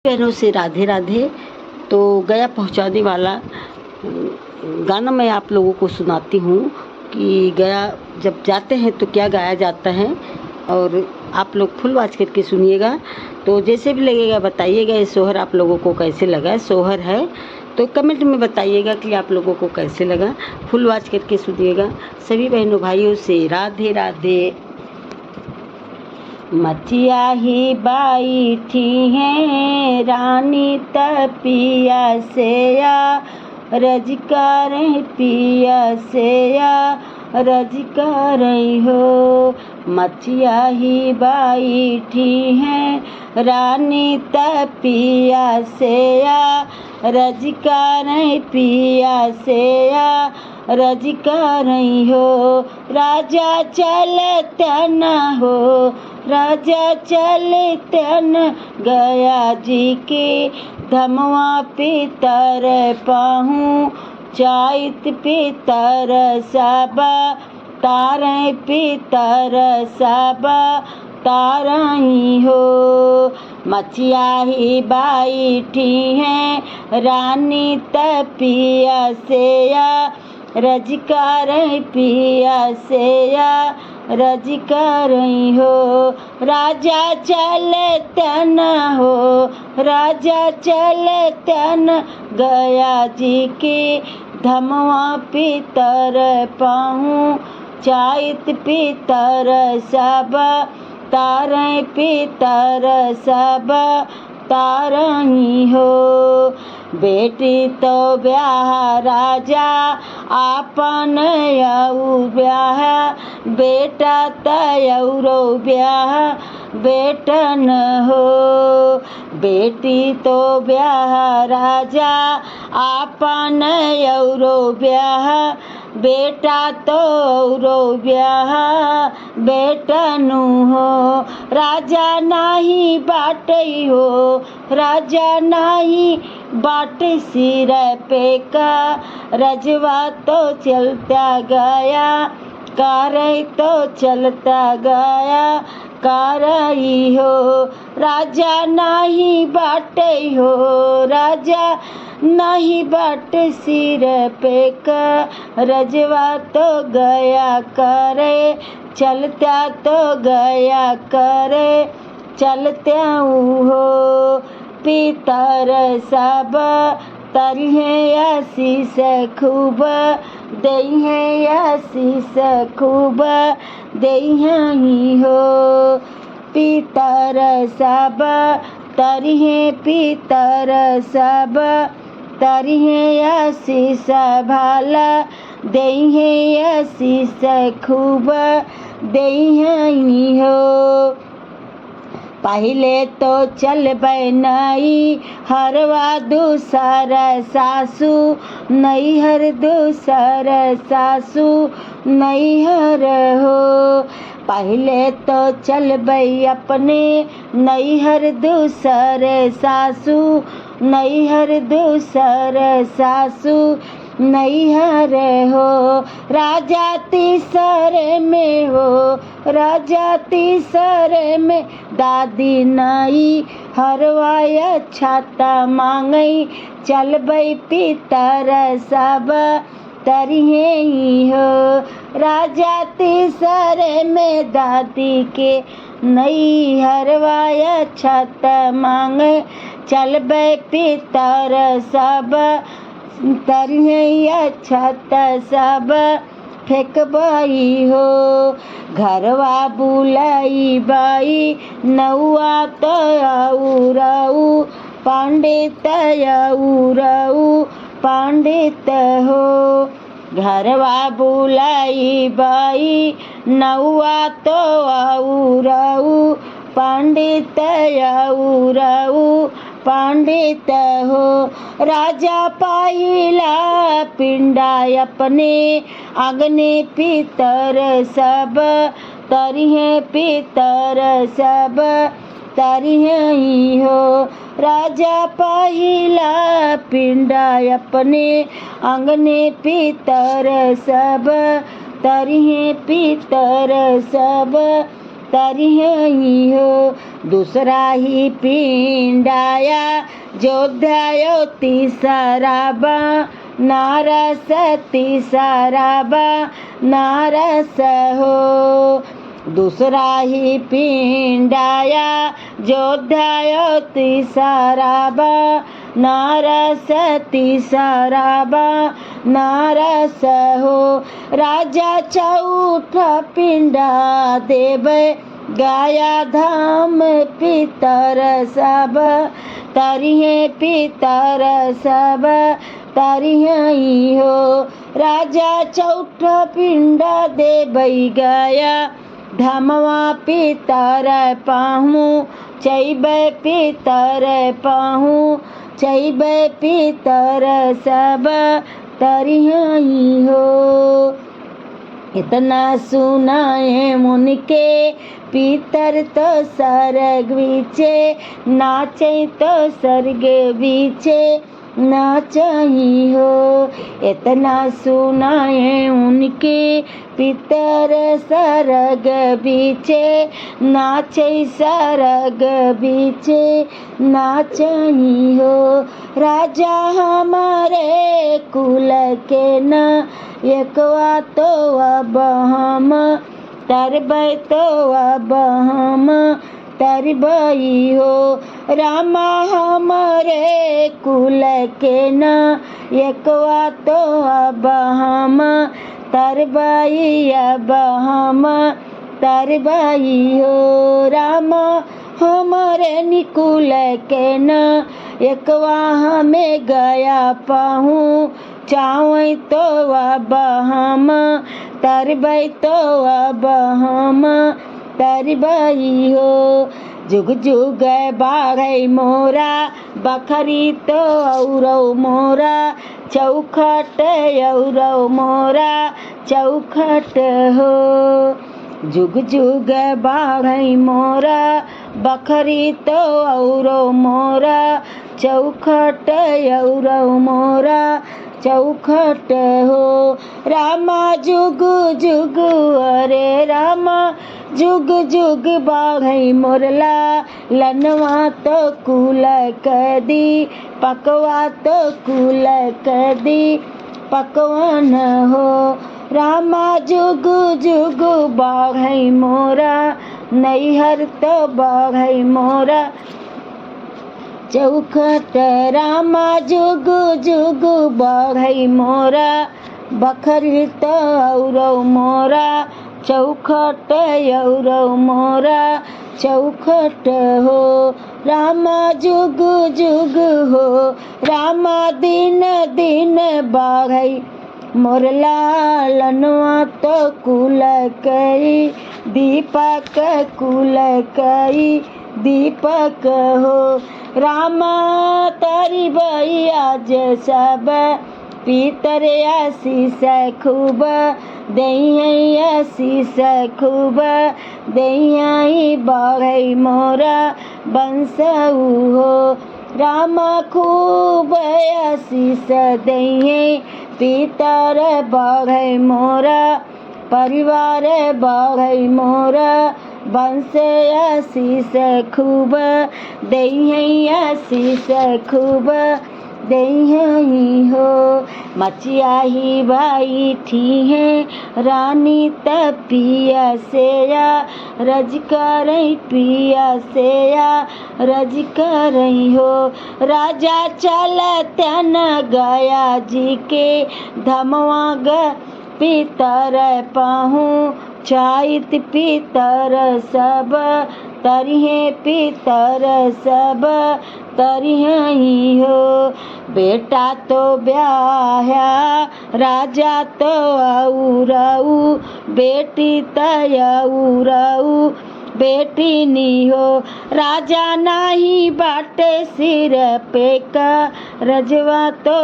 बहनों से राधे राधे। तो गया पहुंचाने वाला गाना मैं आप लोगों को सुनाती हूँ कि गया जब जाते हैं तो क्या गाया जाता है, और आप लोग फुल वॉच करके सुनिएगा। तो जैसे भी लगेगा बताइएगा ये सोहर आप लोगों को कैसे लगा। सोहर है तो कमेंट में बताइएगा कि आप लोगों को कैसे लगा। फुल वॉच करके सुनिएगा। सभी बहनों भाइयों से राधे राधे। मचिया ही बैठी है रानी तपिया से या रज कर पिया से या रज कर हो। मचिया ही बैठी है रानी तपिया से या रज कर पिया से या रज कर हो। राजा चलते न हो, राजा चलते न गया जी के धमवा पितर पाहूँ चाइत पितर सब तारे पितर सब तारही हो। मचिया ही बैठी है रानी तपिया से या रज कर पिया से या रज कर हो। राजा चलते न हो, राजा चलते न गया जी के धमवा पितर पाहूँ चाइत पितर सब तारे पितर सब तारही हो। बेटी तो ब्याह राजा आपन यऊ ब्याह, बेटा तयरो ब्याह बेटन हो। बेटी तो ब्याह राजा आपन यौरो ब्याह, बेटा तो औरो ब्याह बेटनु हो। राजा नाही बाटई हो, राजा नाही बाट सिर पे का रजवा तो चलता गया करे तो चलता गया करई हो। राजा नाही बाटई हो, राजा नहीं बाट सिर पे का रजवा तो गया करे चलता तो गया करे चलते हो। पितर सब तरिहे आशीष खूब दही आशीष खूब दही हो। पितर सब तरिहे पितर सब तरिहे आशीष भाला दही आशीष खूब दही हो। पहले तो चलबै नई हरवा दूसर सासू नैहर दूसर सासू नैहर हो। पहले तो चलबै अपने नैहर दूसर सासू नैहर दूसर सासू नैहर हो। राजा तीसर में हो, राजा तीसर में दादी नई हरवाया छाता मांगई चलबै पितर सब तरिहे हो। राजा तीसर में दादी के नई हरवाया छाता मांगे चलबै पितर सब तरिहे छत सब फेंकबई हो। घरवा बुलाई बाई नौआ तऊ पंडित पंडित हो। घरवा बुलाई बाई नौआ तो पंडित पंडित हो। राजा पाइला पिंडा अपने अग्नि पितर सब तरिहे पितर सब तरिहे हो। राजा पाइला पिंडा अपने अग्नि पितर सब तरिहे पितर सब तरिहे हो। दूसरा ही पिंडाया जोध्यायो तीसरा बा नारस तीसरा बा नारस हो। दूसरा ही पिंडाया जोध्यायो तीसरा बा नारस तीसरा बा नारस हो। राजा चौथा पिंडा देवे गाया धाम पितर सब तरिहे पितर सब तरिहे हो। राजा चौथा पिंडा देवै गया धमवा पितर पाहूँ चैबे पितर पाहूँ चैबे पितर सब तरिहे हो। इतना सुनाए मुनके पितर तो स्वर्ग बीचे नाचे तो स्वर्ग बीचे नाचही हो। इतना सुनाए उनके पितर स्वर्ग बीचे नाचे स्वर्ग बीचे नाचही हो। राजा हमारे कुल के न एकवा तो अब हम तरबै तो अब हम तरबई हो। रामा हमारे कुल के न एकवा तो अब हम तरबई अब हम तरबई हो। रामा हमारे निकुल के न एकवा हमें गया पाहूँ चावै तो अब हम तरबै तो अब हम तरबई हो। जुग जुग बाढ़ै मोरा बखरी तो औरौ मोरा चौखट औरौ मोरा चौखट हो। जुग जुग बाढ़ै मोरा बखरी तो औरौ मोरा चौखट औरौ मोरा चौखट हो। रामा जुग जुग अरे रामा जुग जुग बाढ़ै मोरला लनवा तो कुल कदी पकवा तो कुल कदी पकवान हो। रामा जुग जुग बाढ़ै मोरा नैहर तो बाढ़ै मोरा चौखट। रामा जुग जुग बाढ़ै मोरा बखरी तो औरौ मोरा चौखट औरौ मोरा चौखट हो। रामा जुग जुग हो। रामा दिन दिन बाढ़ै मोरला लनवा तो कुल कई दीपक कुल कई दीपक हो। रामा तारी बई आज सब पितर आशीष खूब दही आशीष खूब दही बाढ़ै मोरा बंसऊ हो। रामा खूब आशीष दही पितर बाढ़ै मोरा परिवार बाढ़ै मोरा वंश आशीष खूब दही आशीष खूब दही हो। मचिया ही भाई थी है रानी तपिया सेया रज करई पिया सेया रज करई हो। राजा चल तन गया जी के धमवा ग पितर पाहूँ चाइत पितर सब तरिहे पितर सब तरिहे हो। बेटा तो ब्याह्या राजा तो औरऊ बेटी तयऊ बेटी नी हो। राजा नाही बाटे सिर पे का रजवा तो